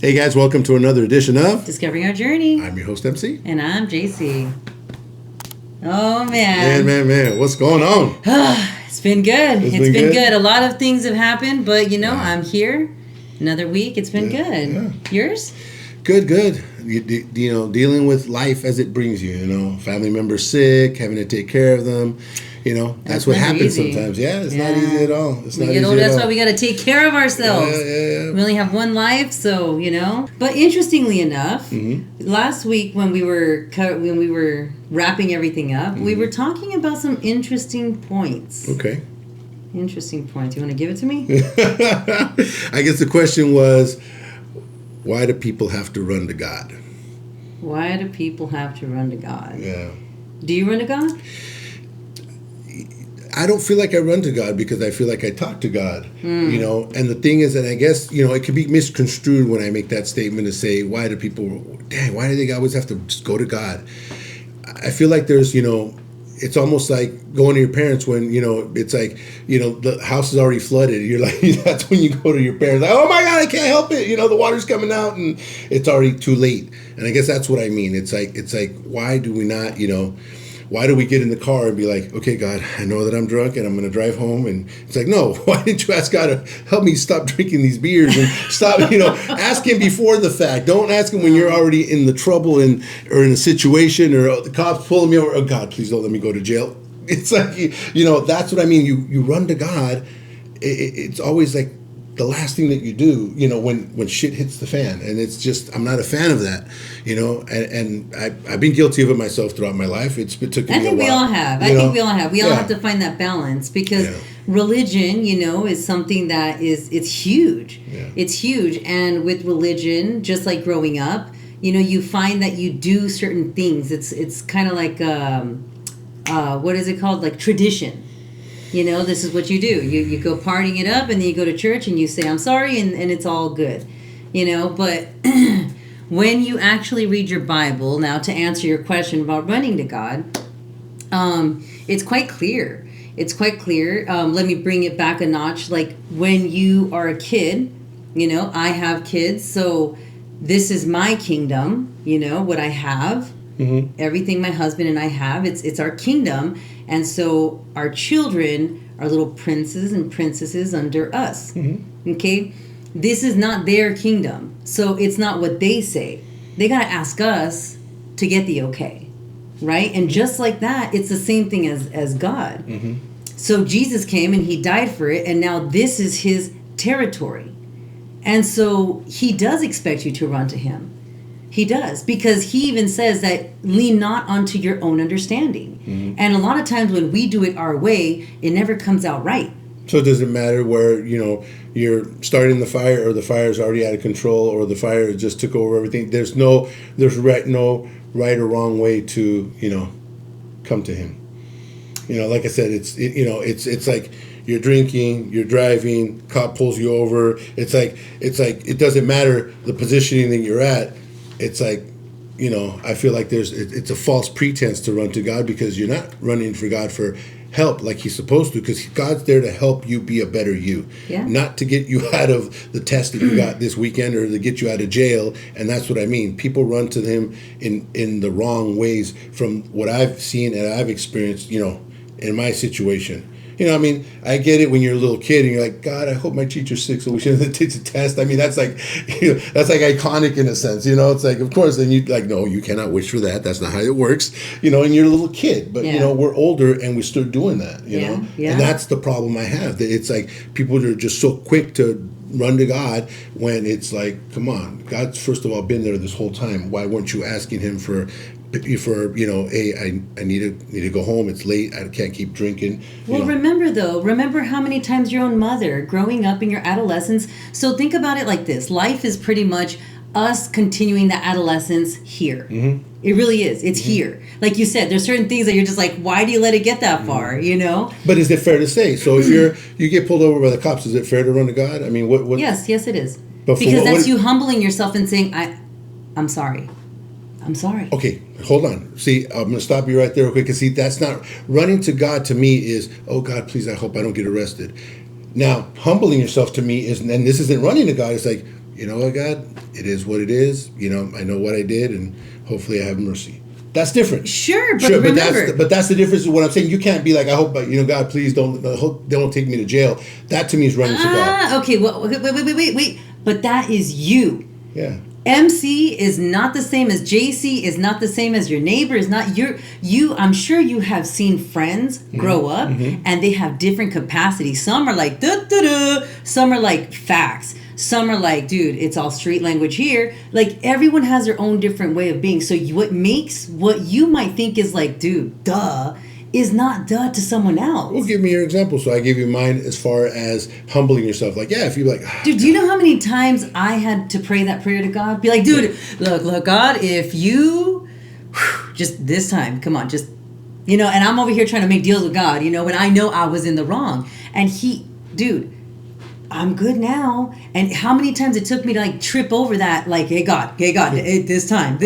Hey guys, welcome to another edition of Discovering Our Journey. I'm your host MC. And I'm JC. Oh man. Man, what's going on? It's been good. It's been good. A lot of things have happened, but I'm here. Another week. It's been good. Yeah. Yours? Good. You know, dealing with life as it brings you, family members sick, having to take care of them. That's what happens sometimes. Yeah, it's not easy at all. It's not easy at all. That's why we got to take care of ourselves. Yeah. We only have one life, so, But interestingly enough, last week when we were wrapping everything up, we were talking about some interesting points. Okay. Interesting points. You want to give it to me? I guess the question was, why do people have to run to God? Why do people have to run to God? Yeah. Do you run to God? I don't feel like I run to God because I feel like I talk to God, and the thing is that I guess, it could be misconstrued when I make that statement to say, why do they always have to just go to God? I feel like there's, it's almost like going to your parents when, it's like, the house is already flooded. You're like, that's when you go to your parents, like, oh my God, I can't help it. The water's coming out and it's already too late. And I guess that's what I mean. It's like, why do we not, why do we get in the car and be like, okay, God, I know that I'm drunk and I'm going to drive home? And it's like, no, why didn't you ask God to help me stop drinking these beers and stop, ask him before the fact. Don't ask him when you're already in the trouble or in a situation or the cops pulling me over. Oh, God, please don't let me go to jail. It's like, that's what I mean. You run to God. It's always like the last thing that you do, when shit hits the fan. And it's just, I'm not a fan of that, and I've been guilty of it myself throughout my life. It took me a while. I think we all have. We all have to find that balance because religion, is something that it's huge. Yeah. It's huge. And with religion, just like growing up, you find that you do certain things. It's kind of like, what is it called? Like tradition. This is what you do. You go partying it up and then you go to church and you say, I'm sorry, and it's all good. But when you actually read your Bible, now to answer your question about running to God, it's quite clear. Let me bring it back a notch. Like when you are a kid, I have kids, so this is my kingdom, what I have. Mm-hmm. Everything my husband and I have, it's our kingdom. And so our children are little princes and princesses under us. Mm-hmm. Okay? This is not their kingdom. So it's not what they say. They got to ask us to get the okay. Right? And just like that, it's the same thing as God. Mm-hmm. So Jesus came and he died for it. And now this is his territory. And so he does expect you to run to him. He does, because he even says that lean not onto your own understanding. Mm-hmm. And a lot of times when we do it our way, it never comes out right. So it doesn't matter where, you're starting the fire or the fire is already out of control or the fire just took over everything. There's no right or wrong way to, come to him. Like I said, it's like you're drinking, you're driving, cop pulls you over. It's like it doesn't matter the positioning that you're at. It's like, I feel like it's a false pretense to run to God because you're not running for God for help like he's supposed to, because God's there to help you be a better you, not to get you out of the test that you got this weekend or to get you out of jail. And that's what I mean. People run to him in the wrong ways from what I've seen and I've experienced, in my situation. I get it when you're a little kid and you're like, God, I hope my teacher's sick so we shouldn't take the test. That's like, that's like iconic in a sense, it's like, of course, then you like, no, you cannot wish for that. That's not how it works, and you're a little kid, but we're older and we start doing that, and that's the problem I have. That it's like people are just so quick to run to God when it's like, come on, God's first of all been there this whole time. Why weren't you asking him for hey, I need to go home. It's late. I can't keep drinking. Well, remember how many times your own mother growing up in your adolescence. So think about it like this. Life is pretty much us continuing the adolescence here. Mm-hmm. It really is. It's here. Like you said, there's certain things that you're just like, why do you let it get that far, But is it fair to say? So if you get pulled over by the cops, is it fair to run to God? I mean, what? Yes, it is. Because that's you humbling yourself and saying, I'm sorry. I'm sorry. Okay, hold on. See, I'm going to stop you right there real quick. Because see, that's not... Running to God to me is, oh, God, please, I hope I don't get arrested. Now, humbling yourself to me is... And this isn't running to God. It's like, you know what, God, it is what it is. You know, I know what I did, and hopefully I have mercy. That's different. Sure, but remember, but that's the difference. Of what I'm saying, you can't be like, I hope, you know, God, please don't take me to jail. That to me is running to God. Okay. Well, wait. But that is you. Yeah. MC is not the same as JC, is not the same as your neighbor, is not you. I'm sure you have seen friends grow up and they have different capacities. Some are like some are like facts. Some are like, dude, it's all street language here. Like, everyone has their own different way of being. So what makes what you might think is like, dude, duh, is not duh to someone else. Well, give me your example. So I gave you mine as far as humbling yourself. Like, yeah, if you're like... Dude, do you know how many times I had to pray that prayer to God? Be like, dude, look, God, if you... just this time, come on, just... You know, and I'm over here trying to make deals with God, you know, when I know I was in the wrong. And dude... I'm good now. And how many times it took me to like trip over that, like, hey God, this time.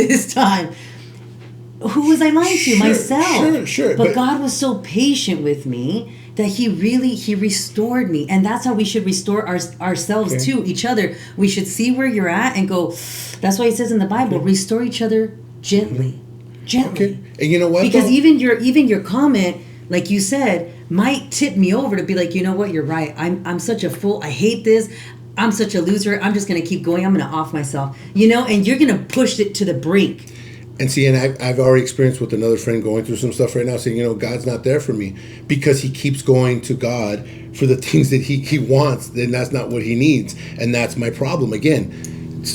Who was I lying to? Myself. Sure. But God was so patient with me that he restored me. And that's how we should restore ourselves to each other. We should see where you're at and go, that's why it says in the Bible, restore each other gently. Okay. And you know what? Because even your comment, like you said, might tip me over to be like, you know what, you're right. I'm such a fool. I hate this. I'm such a loser. I'm just going to keep going. I'm going to off myself. You know, and you're going to push it to the brink. And see, and I've already experienced with another friend going through some stuff right now, saying, you know, God's not there for me because he keeps going to God for the things that he wants. Then that's not what he needs. And that's my problem. Again,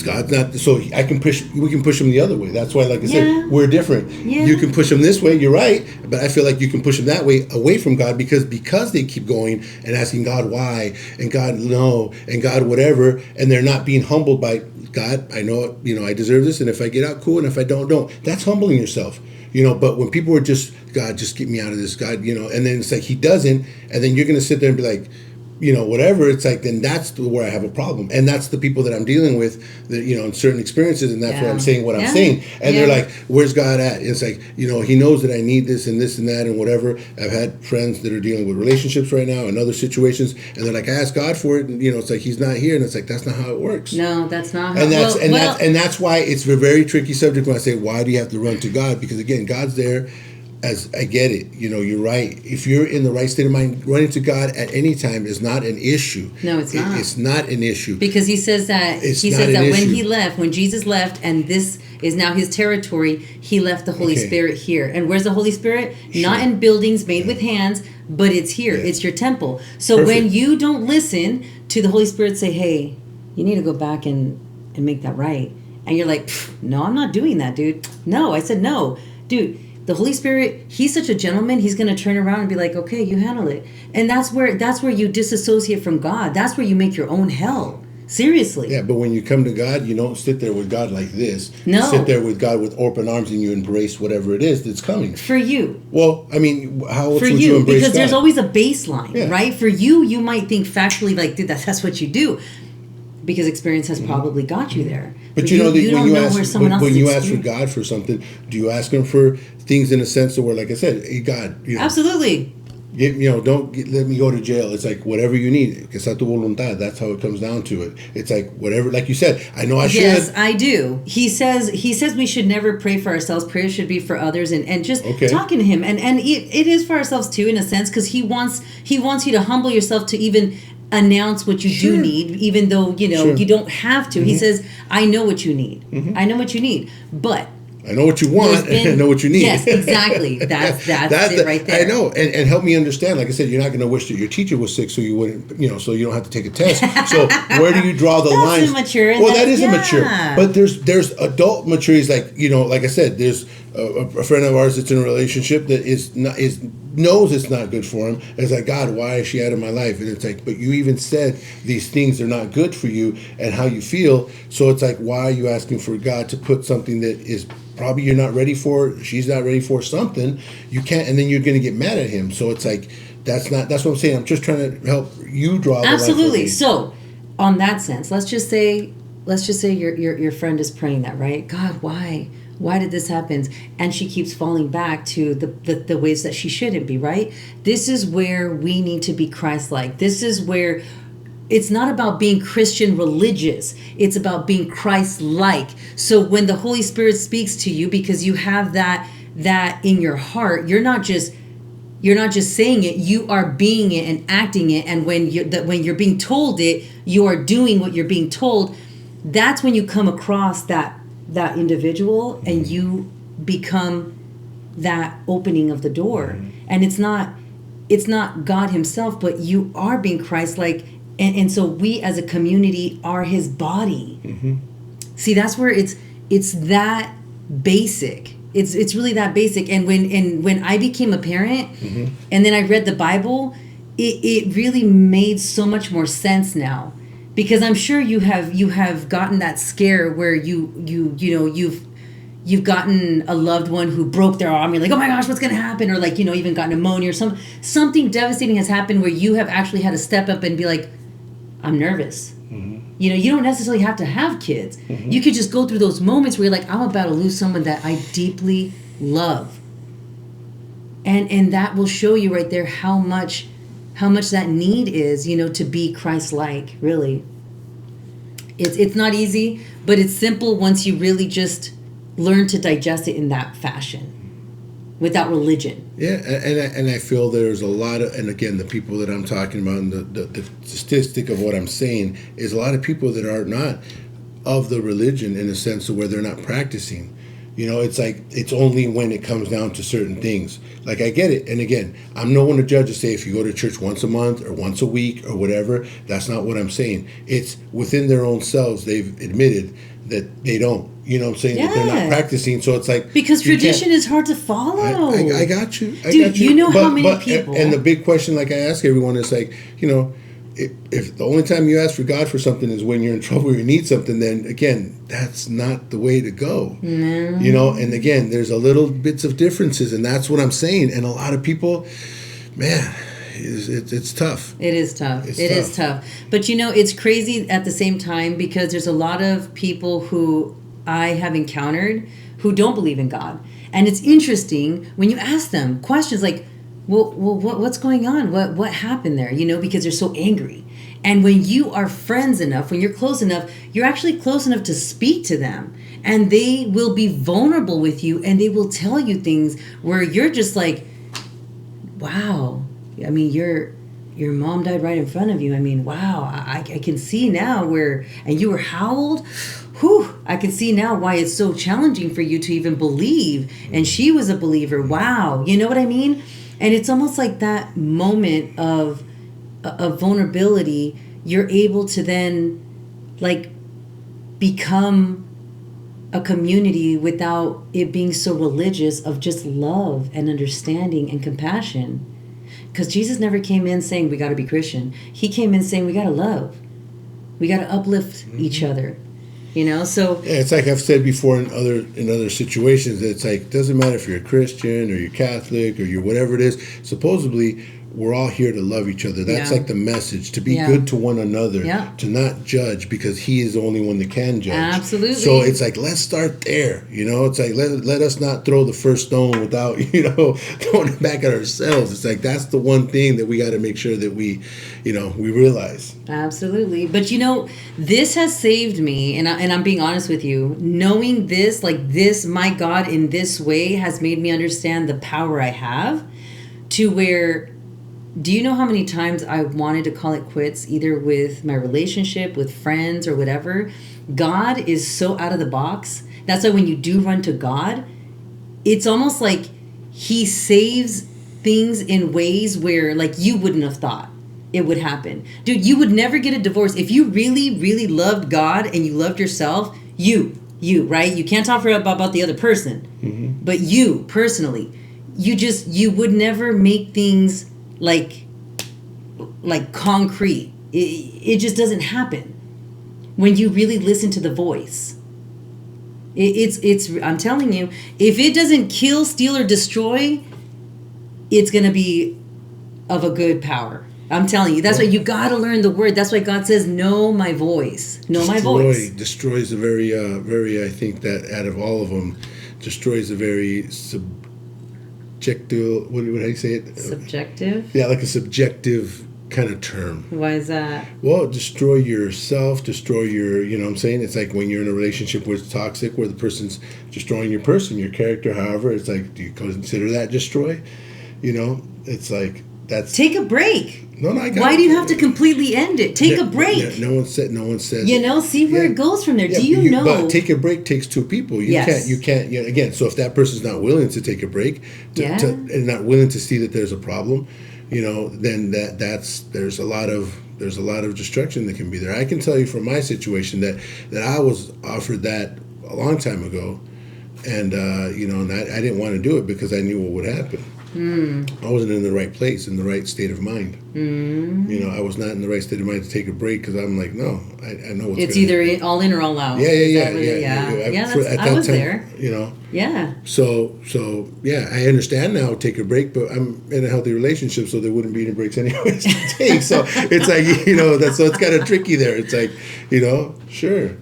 God's not, so we can push him the other way. That's why, like I said, we're different. Yeah. You can push him this way, you're right, but I feel like you can push him that way away from God because they keep going and asking God why, and God no, and God whatever, and they're not being humbled by God. I know, you know, I deserve this, and if I get out, cool, and if I don't. That's humbling yourself. You know, but when people are just, God, just get me out of this, God, you know, and then it's like he doesn't, and then you're going to sit there and be like, you know, whatever, it's like, then that's where I have a problem. And that's the people that I'm dealing with, that, you know, in certain experiences, and that's where I'm saying what I'm saying. And they're like, where's God at? It's like, you know, he knows that I need this and this and that and whatever. I've had friends that are dealing with relationships right now and other situations, and they're like, I asked God for it, and, you know, it's like, he's not here. And it's like, that's not how it works. No, that's not how it works. And that's why it's a very tricky subject when I say, why do you have to run to God? Because, again, God's there. As I get it, you know, you're right. If you're in the right state of mind, running to God at any time is not an issue. No, it's not. It's not an issue. Because he says that when Jesus left, and this is now his territory, he left the Holy Spirit here. And where's the Holy Spirit? Sure. Not in buildings made with hands, but it's here. Yeah. It's your temple. So when you don't listen to the Holy Spirit say, hey, you need to go back and make that right. And you're like, no, I'm not doing that, dude. No, I said no. Dude, the Holy Spirit, he's such a gentleman, he's going to turn around and be like, okay, you handle it. And that's where you disassociate from God. That's where you make your own hell. Seriously. Yeah, but when you come to God, you don't sit there with God like this. No. You sit there with God with open arms and you embrace whatever it is that's coming. For you. Well, I mean, how else would you embrace because God? There's always a baseline, right? For you might think factually like, dude, that's what you do. Because experience has probably got you there. But you know, when you ask for God for something, do you ask him for things in a sense of where, like I said, hey, God, you know, absolutely. Let me go to jail. It's like whatever you need. Que sea tu voluntad. That's how it comes down to it. It's like whatever, like you said. I know I should. Yes, I do. He says we should never pray for ourselves. Prayer should be for others, and just talking to him. And it is for ourselves too, in a sense, because he wants you to humble yourself to even announce what you do need, even though you don't have to. He says, I know what you need. I know what you need, but I know what you want and I know what you need. Yes, exactly. That's it right there. I know. And help me understand. Like I said, you're not going to wish that your teacher was sick so you wouldn't, so you don't have to take a test. So where do you draw the lines? Immature. Well, that is immature. But there's adult maturity. Like, like I said, there's a friend of ours that's in a relationship that knows it's not good for him. It's like, God, why is she out of my life? And it's like, but you even said these things are not good for you and how you feel. So it's like, why are you asking for God to put something that is probably you're not ready for, she's not ready for something, you can't, and then you're going to get mad at him. So it's like, that's what I'm saying. I'm just trying to help you draw the line. Absolutely. So on that sense, let's just say your friend is praying that, right? God, why did this happen? And she keeps falling back to the ways that she shouldn't be, right? This is where we need to be Christ-like. This is where it's not about being Christian religious. It's about being Christ-like. So when the Holy Spirit speaks to you, because you have that in your heart, you're not just saying it, you are being it and acting it. And when you're being told it, you are doing what you're being told. That's when you come across that individual and you become that opening of the door. And it's not God himself, but you are being Christ-like. And so we as a community are his body. See, that's where it's that basic. It's really that basic. And when I became a parent and then I read the Bible, it really made so much more sense now. Because I'm sure you have gotten that scare where you've gotten a loved one who broke their arm. You're like, oh my gosh, what's going to happen? Or like, even got pneumonia or something devastating has happened where you have actually had to step up and be like, I'm nervous. You don't necessarily have to have kids. You could just go through those moments where you're like, I'm about to lose someone that I deeply love. And that will show you right there how much that need is, to be Christ-like, really. It's not easy, but it's simple once you really just learn to digest it in that fashion, without religion. Yeah, and I feel there's a lot of, and again, the people that I'm talking about, and the statistic of what I'm saying is a lot of people that are not of the religion in a sense of where they're not practicing. It's like, it's only when it comes down to certain things. Like, I get it. And again, I'm no one to judge to say if you go to church once a month or once a week or whatever. That's not what I'm saying. It's within their own selves. They've admitted that they don't. You know what I'm saying? Yeah. That they're not practicing. So it's like, because tradition is hard to follow. I got you. Dude, you know how many people. And the big question, like I ask everyone, is like, if the only time you ask for God for something is when you're in trouble or you need something, then again, that's not the way to go. No. And again, there's a little bits of differences, and that's what I'm saying. And a lot of people, man, it's tough. It is tough. It is tough. But it's crazy at the same time, because there's a lot of people who I have encountered who don't believe in God. And it's interesting when you ask them questions like, well, what's going on? What happened there? Because they're so angry. And when you are friends enough, when you're close enough, you're actually close enough to speak to them. And they will be vulnerable with you, and they will tell you things where you're just like, wow. I mean, your mom died right in front of you. I mean, wow. I can see now and you were how old? Whew, I can see now why it's so challenging for you to even believe. And she was a believer. Wow. You know what I mean? And it's almost like that moment of vulnerability, you're able to then like become a community without it being so religious, of just love and understanding and compassion. Because Jesus never came in saying we got to be Christian. He came in saying we got to love. We got to uplift each other. So yeah, it's like I've said before in other situations, that it's like, it doesn't matter if you're a Christian or you're Catholic or you're whatever it is. Supposedly, we're all here to love each other. That's like the message, to be good to one another, to not judge, because he is the only one that can judge. Absolutely. So it's like, let's start there. It's like, let us not throw the first stone without, throwing it back at ourselves. It's like, that's the one thing that we got to make sure that we realize. Absolutely. But this has saved me, and I'm being honest with you. Knowing this, like this, my God in this way has made me understand the power I have, to where, do you know how many times I wanted to call it quits, either with my relationship, with friends, or whatever? God is so out of the box. That's why when you do run to God, it's almost like he saves things in ways where like you wouldn't have thought it would happen. Dude, you would never get a divorce. If you really, really loved God and you loved yourself, you, right? You can't talk about the other person, but you personally, you would never make things like concrete. It just doesn't happen when you really listen to the voice. It's I'm telling you, if it doesn't kill, steal, or destroy, it's gonna be of a good power. I'm telling you. That's why you gotta learn the word. That's why God says, "Know my voice. Know my voice." Destroys a very, I think that out of all of them, destroys a very subjective. What do you say it? Subjective. Yeah, like a subjective kind of term. Why is that? Well, destroy yourself, destroy your, you know what I'm saying? It's like when you're in a relationship where it's toxic, where the person's destroying your person, your character, however, it's like, do you consider that destroy? You know, it's like, that's... Take a break. No, I got Why do you have to completely end it? Take a break. No one said. You know, see where it goes from there. Do you know? But take a break takes two people. You can't. You know, again, so if that person's not willing to take a break, and not willing to see that there's a problem, you know, then there's a lot of destruction that can be there. I can tell you from my situation that I was offered that a long time ago, and you know, and I didn't want to do it because I knew what would happen. I wasn't in the right place, in the right state of mind. You know, I was not in the right state of mind to take a break because I'm like, no, I know what's. It's either all in or all out. Yeah. I was there. You know. Yeah. So yeah, I understand now. Take a break, but I'm in a healthy relationship, so there wouldn't be any breaks anyways to take. So it's like, you know, so it's kind of tricky there. It's like, you know, sure.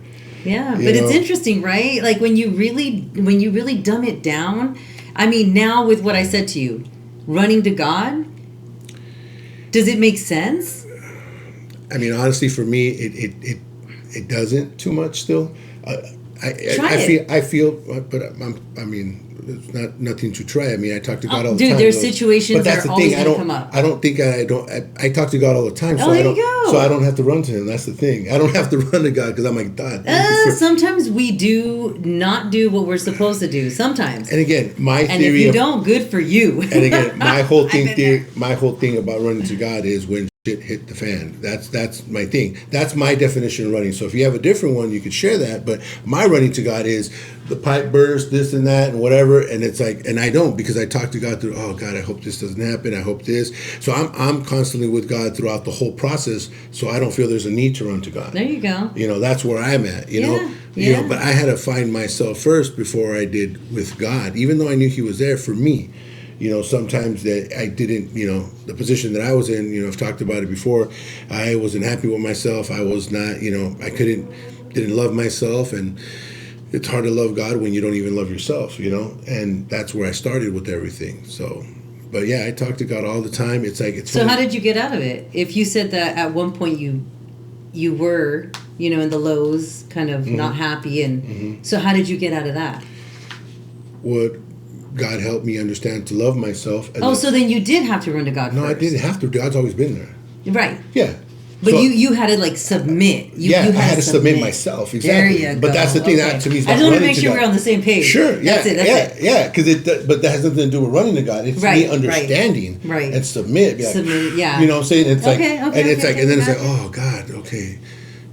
Yeah, but it's interesting, right? Like when you really dumb it down. I mean, now with what I said to you, running to God, does it make sense? I mean, honestly, for me, it doesn't too much still. I feel, but I mean, it's not nothing to try. I mean, I talk to God all the time. Dude, there's situations that are always going to come up. I don't think I talk to God all the time, so I don't have to run to Him. That's the thing. I don't have to run to God because I'm like, God. Sometimes we do not do what we're supposed to do. Sometimes. And again, my theory. And if you don't, good for you. And again, my whole thing about running to God is when shit hit the fan. That's my thing. That's my definition of running. So if you have a different one, you could share that. But my running to God is the pipe burst, this and that, and whatever. And it's like, and I don't, because I talk to God through, oh God, I hope this doesn't happen. I hope this. So I'm constantly with God throughout the whole process. So I don't feel there's a need to run to God. There you go. You know, that's where I'm at. You know. But I had to find myself first before I did with God. Even though I knew He was there for me. You know, sometimes that I didn't, you know, the position that I was in, you know, I've talked about it before. I wasn't happy with myself. I was not, you know, didn't love myself. And it's hard to love God when you don't even love yourself, you know. And that's where I started with everything. So, but yeah, I talk to God all the time. It's like, it's. So how did you get out of it? If you said that at one point you were, you know, in the lows, kind of not happy. And so how did you get out of that? God helped me understand to love myself. So then you did have to run to God first. No, I didn't have to. God's always been there. Right. Yeah. But so, you had to like submit. I had to submit myself. Exactly. There you go. But that's the thing. That to me is I just want to make sure we're on the same page. Sure. Yeah. That's it. Yeah. Because but that has nothing to do with running to God. It's me understanding and submit. Like, submit. Yeah. You know what I'm saying? It's like, and it's like, and then it's like, oh God, okay,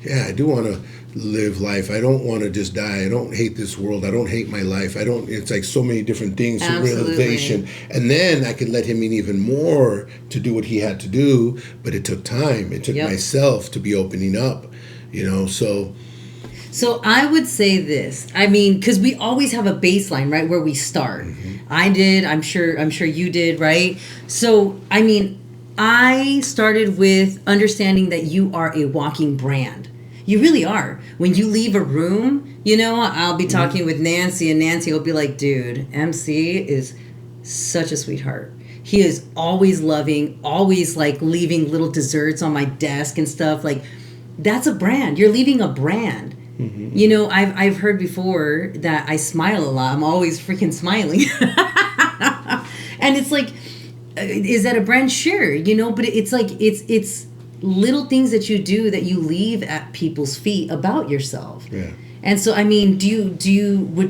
yeah, I do want to live life. I don't want to just die. I don't hate this world. I don't hate my life. It's like so many different things, realization. And then I could let Him in even more to do what He had to do, but it took time. It took myself to be opening up, you know, so I would say this. I mean, because we always have a baseline, right, where we start. I did. I'm sure you did, right? So, I mean, I started with understanding that you are a walking brand. You really are. When you leave a room, you know, I'll be talking with Nancy, and Nancy will be like, dude, MC is such a sweetheart. He is always loving, always like leaving little desserts on my desk and stuff. Like, that's a brand. You're leaving a brand. You know, I've heard before that I smile a lot. I'm always freaking smiling. And it's like, is that a brand? Sure, you know, but it's like, it's little things that you do that you leave at people's feet about yourself. Yeah. And so, I mean, would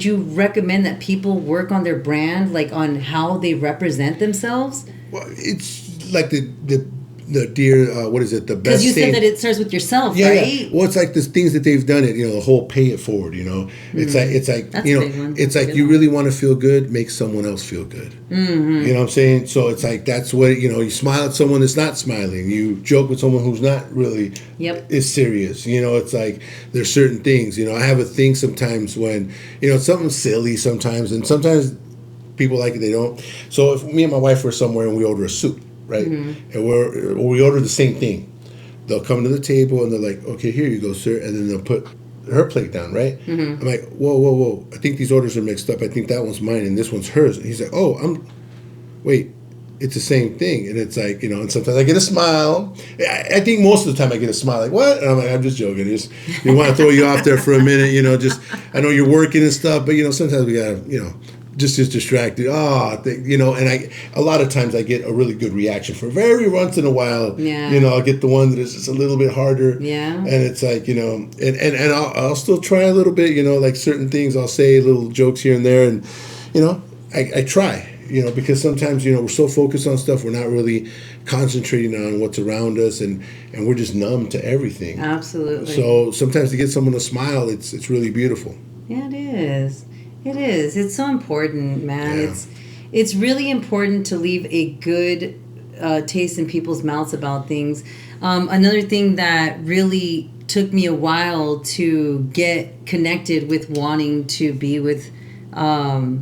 you recommend that people work on their brand, like on how they represent themselves? Well, it's like the dear, what is it? The best. Because you said that it starts with yourself, right? Yeah. Well, it's like the things that they've done. You know, the whole pay it forward. You know, it's like that's you know, it's like you really want to feel good, make someone else feel good. You know what I'm saying? So it's like that's what, you know. You smile at someone that's not smiling. You joke with someone who's not really is serious. You know, it's like there's certain things. You know, I have a thing sometimes when, you know, something silly sometimes, and sometimes people like it, they don't. So if me and my wife were somewhere and we order a soup. Right, and we order the same thing. They'll come to the table and they're like, "Okay, here you go, sir," and then they'll put her plate down. Right, I'm like, "Whoa! I think these orders are mixed up. I think that one's mine and this one's hers." And he's like, "Oh, wait, it's the same thing. And it's like, and sometimes I get a smile. I think most of the time I get a smile, like, what? And I'm like, I'm just joking. They want to throw you off there for a minute, just, I know you're working and stuff, but, sometimes we got to, just distracted. And a lot of times I get a really good reaction for very once in a while. Yeah. I'll get the one that is just a little bit harder. Yeah. And it's like, and I'll still try a little bit, like certain things I'll say, little jokes here and there. And, I try. Because sometimes, we're so focused on stuff, we're not really concentrating on what's around us, and we're just numb to everything. Absolutely. So sometimes to get someone to smile, it's really beautiful. Yeah, it is. It is. It's so important, man. Yeah. It's really important to leave a good taste in people's mouths about things. Another thing that really took me a while to get connected with wanting to be with a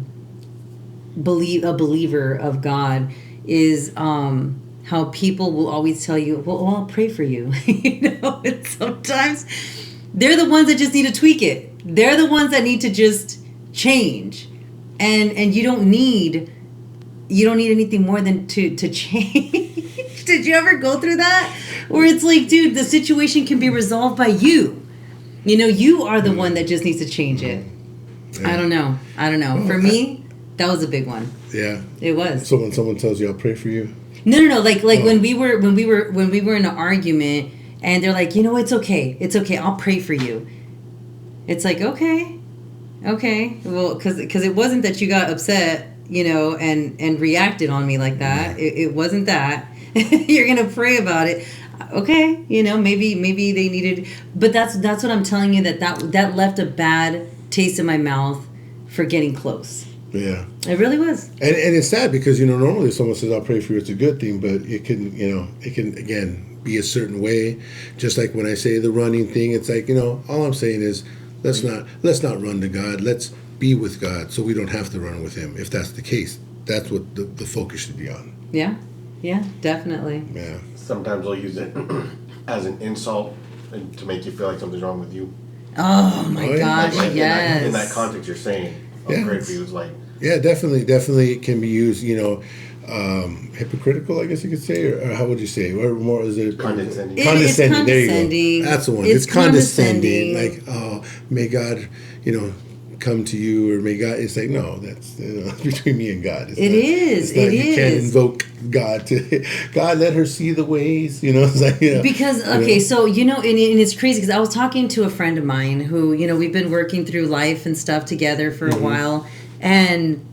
believer of God is how people will always tell you, well, I'll pray for you. And sometimes they're the ones that just need to tweak it. They're the ones that need to just change. And you don't need anything more than to change. Did you ever go through that? Where it's like, dude, the situation can be resolved by you. You are the one that just needs to change it. Yeah. I don't know. For me, that was a big one. Yeah. It was. So when someone tells you, I'll pray for you? No. Like when we were in an argument and they're like, it's okay. It's okay. I'll pray for you. It's like, okay. Well, because it wasn't that you got upset, and reacted on me like that. It wasn't that. You're going to pray about it. Okay. Maybe they needed, but that's what I'm telling you, that left a bad taste in my mouth for getting close. Yeah. It really was. And it's sad because, normally if someone says, I'll pray for you, it's a good thing, but it can, again, be a certain way. Just like when I say the running thing, it's like, all I'm saying is let's not run to God. Let's be with God so we don't have to run with him. If that's the case, that's what the focus should be on. Yeah. Yeah, definitely. Yeah. Sometimes they'll use it as an insult and to make you feel like something's wrong with you. Oh my gosh, like yes. In that context you're saying, pray for you is like... Yeah, definitely it can be used, hypocritical, I guess you could say, or how would you say? Or more is it condescending? Condescending. There you go. That's the one. It's condescending. Like, oh, may God, come to you, or may God. It's like, no, that's between me and God. It is. You can't invoke God to God. Let her see the ways. It's like, because so and it's crazy because I was talking to a friend of mine who we've been working through life and stuff together for a while. And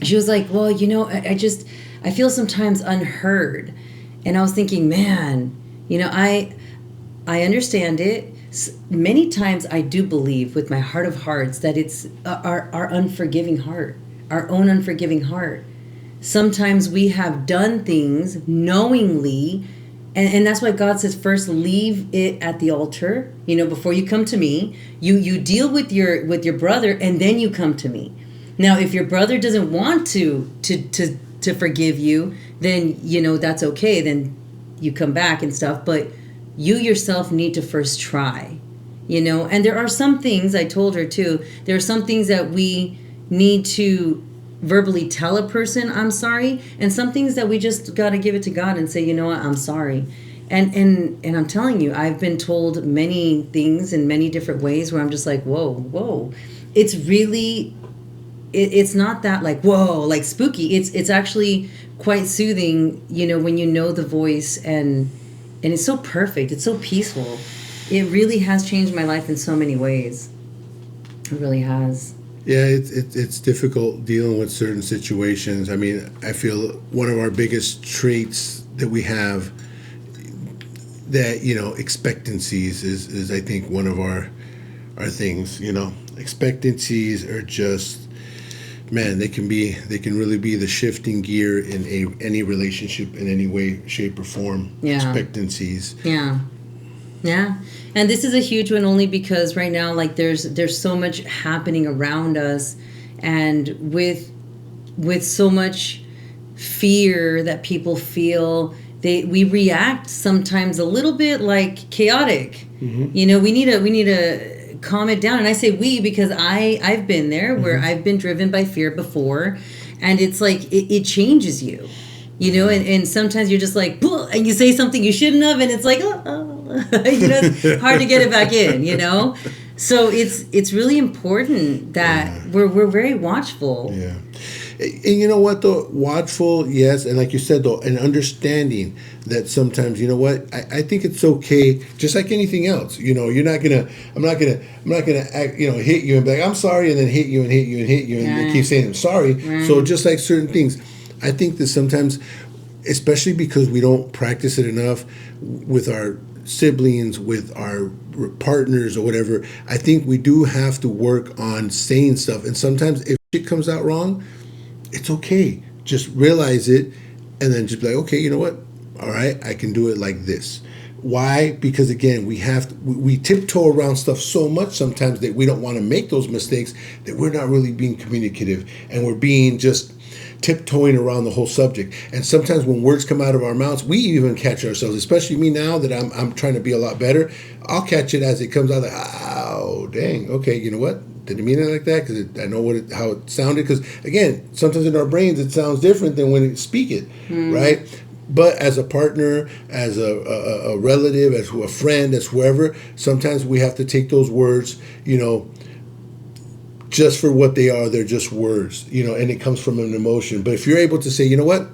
she was like, well, I feel sometimes unheard. And I was thinking, man, I understand it. Many times I do believe with my heart of hearts that it's our unforgiving heart, our own unforgiving heart. Sometimes we have done things knowingly, and that's why God says first leave it at the altar. Before you come to me, you deal with your brother, and then you come to me. Now, if your brother doesn't want to forgive you, then, that's okay. Then you come back and stuff. But you yourself need to first try, And there are some things, I told her too, there are some things that we need to verbally tell a person, I'm sorry. And some things that we just got to give it to God and say, you know what, I'm sorry. And I'm telling you, I've been told many things in many different ways where I'm just like, whoa. It's really... It's not that like, whoa, like spooky. It's actually quite soothing, when the voice and it's so perfect. It's so peaceful. It really has changed my life in so many ways. It really has. Yeah, it's difficult dealing with certain situations. I mean, I feel one of our biggest traits that we have that, expectancies is I think one of our things, expectancies are just, man, they can really be the shifting gear in any relationship in any way, shape, or form. Yeah. Expectancies. Yeah. And this is a huge one only because right now, like, there's so much happening around us, and with so much fear that people feel, we react sometimes a little bit like chaotic. Mm-hmm. We need to calm it down. And I say we because I've been there where I've been driven by fear before, and it's like it changes you. You know, and sometimes you're just like, and you say something you shouldn't have, and it's like, it's hard to get it back in, you know? So it's really important that we're very watchful. Yeah. And you know what, though? Watchful, yes. And like you said, though, an understanding that sometimes, you know what, I think it's okay, just like anything else. You know, I'm not gonna act, hit you and be like, I'm sorry, and then hit you and hit you and hit you and keep saying I'm sorry. Right. So just like certain things, I think that sometimes, especially because we don't practice it enough with our siblings, with our partners or whatever, I think we do have to work on saying stuff. And sometimes if shit comes out wrong, it's okay. Just realize it and then just be like, okay, you know what? All right, I can do it like this. Why? Because again, we tiptoe around stuff so much sometimes that we don't want to make those mistakes, that we're not really being communicative and we're being just tiptoeing around the whole subject. And sometimes when words come out of our mouths, we even catch ourselves, especially me now that I'm trying to be a lot better. I'll catch it as it comes out, like, oh, dang, okay, you know what? Didn't mean it like that because I know how it sounded. Because again, sometimes in our brains it sounds different than when we speak it, right? But as a partner, as a relative, as a friend, as whoever, sometimes we have to take those words, just for what they are. They're just words, and it comes from an emotion. But if you're able to say, you know what,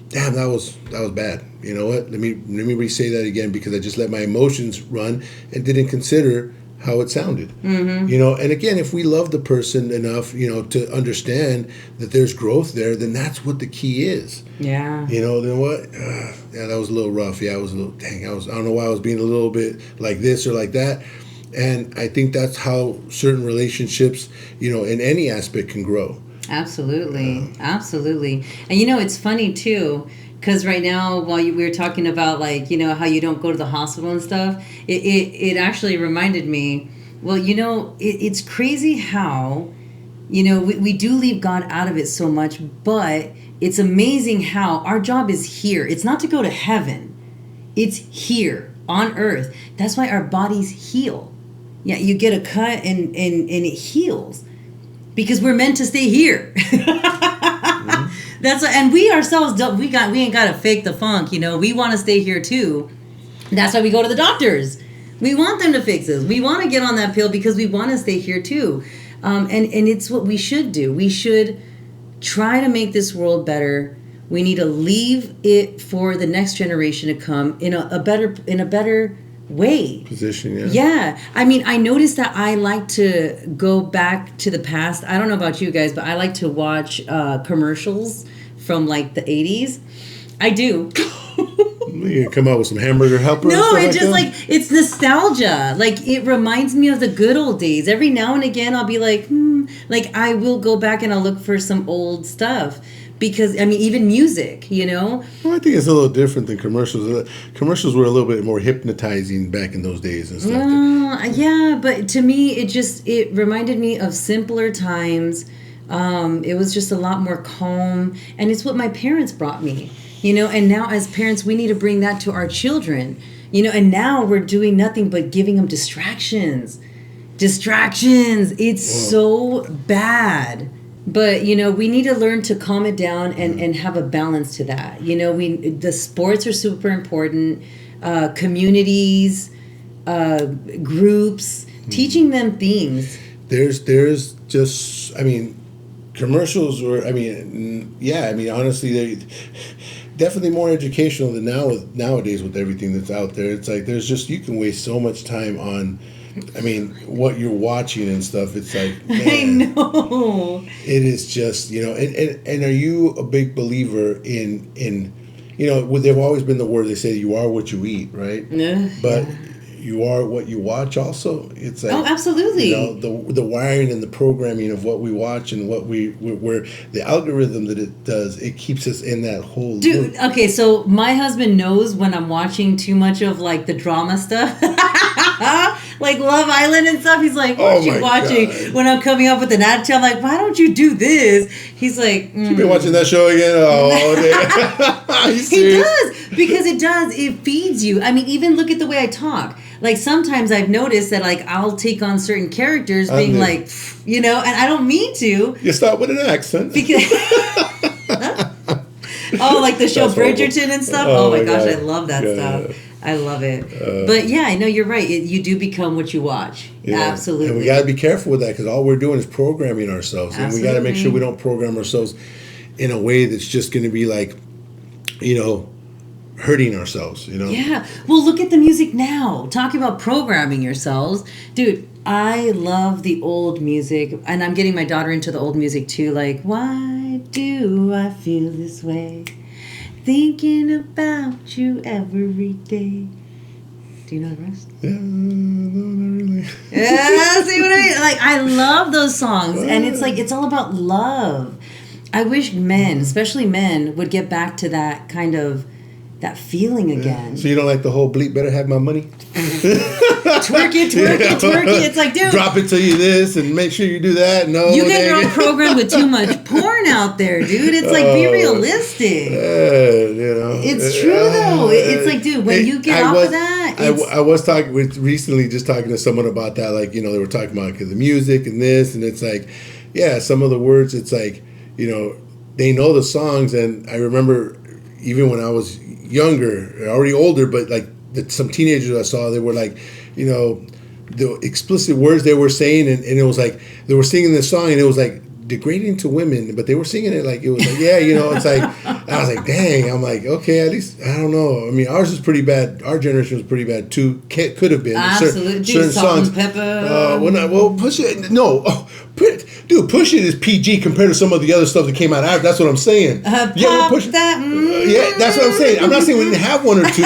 damn, that was bad. You know what? Let me re-say that again because I just let my emotions run and didn't consider how it sounded. Mm-hmm. And again, if we love the person enough, to understand that there's growth there, then that's what the key is. Yeah. Then what? Yeah, that was a little rough. Yeah, I was a little, I don't know why I was being a little bit like this or like that. And I think that's how certain relationships, in any aspect can grow. Absolutely. Absolutely. And it's funny too, because right now, while we were talking about how you don't go to the hospital and stuff, it actually reminded me, well, it's crazy how, we do leave God out of it so much, but it's amazing how our job is here. It's not to go to heaven. It's here on earth. That's why our bodies heal. Yeah, you get a cut and it heals because we're meant to stay here. That's and we ourselves don't. We ain't got to fake the funk. We want to stay here too. That's why we go to the doctors. We want them to fix us. We want to get on that pill because we want to stay here too. And it's what we should do. We should try to make this world better. We need to leave it for the next generation to come in a better way. Position, yeah. Yeah. I mean, I noticed that I like to go back to the past. I don't know about you guys, but I like to watch commercials from the 80s. I do. You come out with some hamburger helper? No, it's just it's nostalgia. It reminds me of the good old days. Every now and again, I'll be I will go back and I'll look for some old stuff. Because, even music, Well, I think it's a little different than commercials. Commercials were a little bit more hypnotizing back in those days and stuff. Yeah, but to me, it reminded me of simpler times. It was just a lot more calm. And it's what my parents brought me, And now as parents, we need to bring that to our children, And now we're doing nothing but giving them distractions. It's so bad. But, we need to learn to calm it down and have a balance to that. The sports are super important. Communities, groups, teaching them things. There's just, commercials were, honestly, they're definitely more educational than nowadays with everything that's out there. It's there's just, you can waste so much time on what you're watching and stuff. It's man, I know. It is just, and are you a big believer in they've always been the word, they say you are what you eat, right? But you are what you watch also. It's oh, absolutely. The wiring and the programming of what we watch and what where the algorithm that it does, it keeps us in that whole loop. Okay, so my husband knows when I'm watching too much of the drama stuff. Like Love Island and stuff. He's like, what are you watching? God. When I'm coming up with an attitude, I'm like, why don't you do this? He's like, You've been watching that show again? Oh, He does, because it feeds you. Even look at the way I talk. Sometimes I've noticed that I'll take on certain characters being and I don't mean to. You start with an accent. Because Oh, like the show That's horrible. Bridgerton and stuff? Oh Oh, my my gosh, I God. love that Yeah, stuff. yeah. I love it. But yeah, I know you're right. You do become what you watch. Yeah. Absolutely. And we got to be careful with that because all we're doing is programming ourselves. And we got to make sure we don't program ourselves in a way that's just going to be like, hurting ourselves, Yeah. Well, look at the music now. Talking about programming yourselves. Dude, I love the old music. And I'm getting my daughter into the old music too. Like, why do I feel this way? Thinking about you every day. Do you know the rest? Yeah, no, not really. Yeah, see what I mean? Like, I love those songs. And it's like, it's all about love. I wish men, especially men, would get back to that kind of, that feeling again. So you don't like the whole bleep better have my money? Twerk it. It's like, dude. Drop it to you this and make sure you do that. No, You get your own program with too much porn out there, dude. It's like, be realistic. It's true, though. It's like, dude, when you get off of that. I was talking recently to someone about that. Like, they were talking about the music and this. And it's like, yeah, some of the words, it's like, they know the songs. And I remember even when I was younger, already older, but like some teenagers I saw, they were like, the explicit words they were saying, and it was like they were singing this song, and it was like degrading to women, but they were singing it like it was like, yeah, it's like, I was like, dang, I'm like, okay, at least I don't know. I mean, ours is pretty bad. Our generation was pretty bad too. Could have been absolutely. Certain Salt songs. And pepper. Push it. No, push it is PG compared to some of the other stuff that came out after. That's what I'm saying. Yeah, push that. Yeah, that's what I'm saying. I'm not saying we didn't have one or two.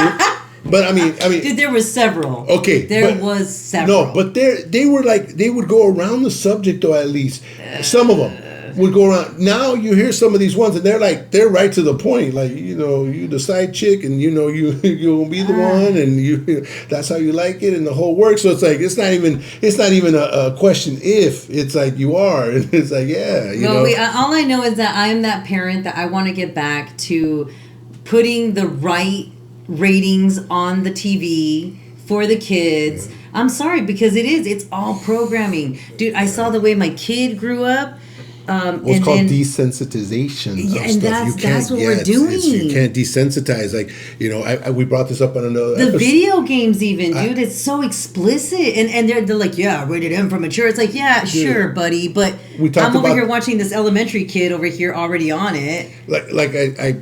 But I mean, dude, there was several. Okay, there was several. No, but they were like, they would go around the subject though. At least some of them would go around. Now you hear some of these ones, and they're right to the point. Like, you the side chick, and you'll be the one, and that's how you like it, and the whole work. So it's like it's not even a question if, it's like you are, and it's like, yeah, all I know is that I am that parent that I want to get back to putting the right ratings on the TV for the kids. I'm sorry, because it's all programming. Dude, I saw the way my kid grew up. It's called desensitization. Yeah, of and stuff. that's what we're doing. You can't desensitize. Like, we brought this up on another the episode. video games even, dude, it's so explicit. And they're like, yeah, rated M for mature. It's like, yeah, dude, sure, buddy. But I'm over here watching this elementary kid over here already on it. Like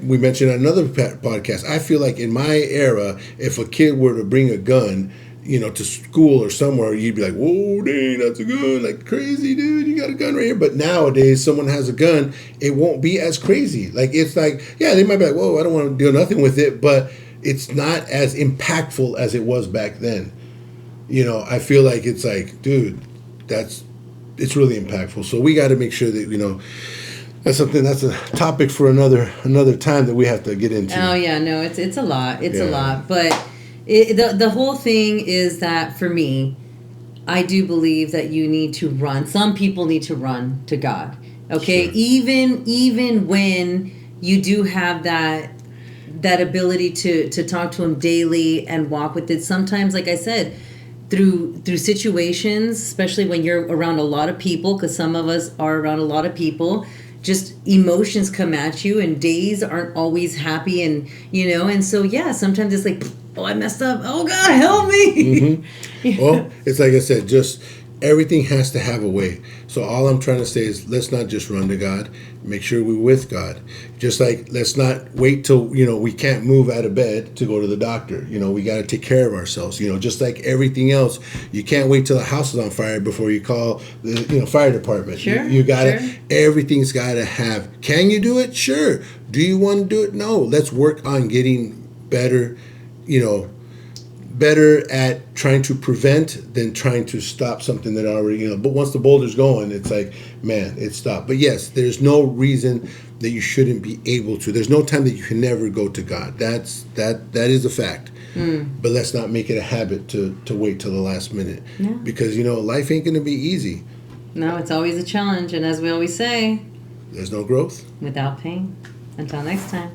we mentioned on another podcast, I feel like in my era, if a kid were to bring a gun, to school or somewhere, you'd be like, whoa, dang, that's a gun. Like, crazy, dude, you got a gun right here. But nowadays, someone has a gun, it won't be as crazy. Like, it's like, yeah, they might be like, whoa, I don't want to do nothing with it. But it's not as impactful as it was back then. I feel like it's like, dude, it's really impactful. So we got to make sure that, that's a topic for another time that we have to get into. Oh, yeah, no, it's a lot. It's a lot. But the whole thing is that for me, I do believe that you need to run. Some people need to run to God. Okay, sure. Even when you do have that ability to talk to Him daily and walk with it. Sometimes, like I said, through situations, especially when you're around a lot of people, because some of us are around a lot of people. Just emotions come at you, and days aren't always happy, and and so sometimes it's like, oh, I messed up. Oh God, help me. Mm-hmm. Well, it's like I said, just everything has to have a way. So all I'm trying to say is, let's not just run to God. Make sure we're with God. Just like, let's not wait till we can't move out of bed to go to the doctor. We got to take care of ourselves. Just like everything else, you can't wait till the house is on fire before you call the fire department. Sure. You gotta. Sure. Everything's got to have. Can you do it? Sure. Do you want to do it? No. Let's work on getting better. Better at trying to prevent than trying to stop something that already, but once the boulder's going, it's like, man, it stopped. But yes, there's no reason that you shouldn't be able to. There's no time that you can never go to God. That is a fact. But let's not make it a habit to wait till the last minute. Yeah. Because, life ain't going to be easy. No, it's always a challenge. And as we always say, there's no growth without pain. Until next time.